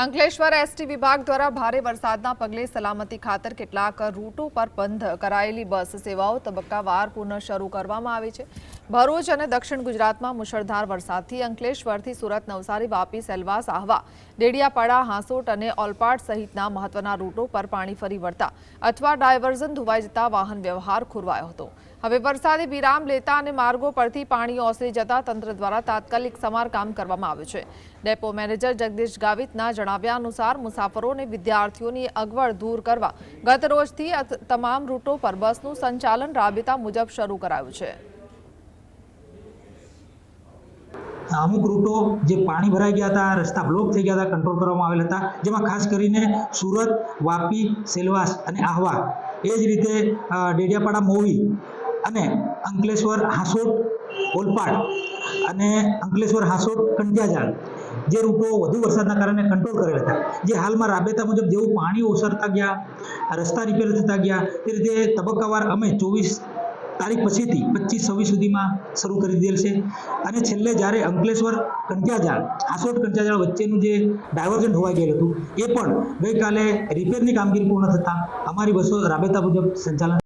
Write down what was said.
Ankleshwar ST વિભાગ દ્વારા ભારે વરસાદના પગલે સલામતી ખાતર કેટલાક રૂટો પર બંધ કરાયેલી બસ સેવાઓ તબક્કાવાર પુનઃ શરૂ કરવામાં આવી છે। ભરૂચ અને દક્ષિણ ગુજરાતમાં મુશળધાર વરસાદથી અંકલેશ્વરથી સુરત, નવસારી, વાપી, સેલવાસ, આહવા, ડેડિયાપાડા, હાંસોટ અને ઓલપાડ સહિતના મહત્વના રૂટો પર પાણી ફરી વળતા અથવા ડાયવર્ઝન ધોવાઈ જતા વાહન વ્યવહાર ખોરવાયો હતો। હવે વરસાદે વિરામ લેતા અને માર્ગો પરથી પાણી ઓસરી જતા તંત્ર દ્વારા તાત્કાલિક સમારકામ કરવામાં આવ્યું છે। ડેપો મેનેજર જગદીશ ગાવિતના જણાવ્યા અનુસાર મુસાફરો અને વિદ્યાર્થીઓની અગવડ દૂર કરવા ગત રોજથી તમામ રૂટો પર બસનું સંચાલન રાબેતા મુજબ શરૂ કરાયું છે। અમુક રૂટો જે પાણી ભરાઈ ગયા હતા, રસ્તા બ્લોક થઈ ગયા હતા, કંટ્રોલ કરવામાં આવેલા હતા, જેમાં ખાસ કરીને સુરત, વાપી, સેલવાસ અને આહવા, એ જ રીતે ડેડિયાપાડા, મોવી અને અંકલેશ્વર, હાંસોટ, ઓલપાડ અને અંકલેશ્વર, હાંસોટ, કંડિયાજાળ જે રૂટો વધુ વરસાદના કારણે કંટ્રોલ કરેલા હતા, જે હાલમાં રાબેતા મુજબ જેવું પાણી ઓસરતા ગયા, રસ્તા રિપેર થતા ગયા, તે રીતે તબક્કાવાર અમે 24 તારીખ પછીથી 25-26 સુધીમાં શરૂ કરી દીધેલ છે। અને છેલ્લે જ્યારે અંકલેશ્વર, કંડિયાજાળ, હાંસોટ, કંડિયાજાળ વચ્ચેનું જે ડાયવર્ઝન હોવાઈ ગયેલું હતું, એ પણ ગઈકાલે રિપેરની કામગીરી પૂર્ણ થતાં અમારી બસો રાબેતા મુજબ સંચાલન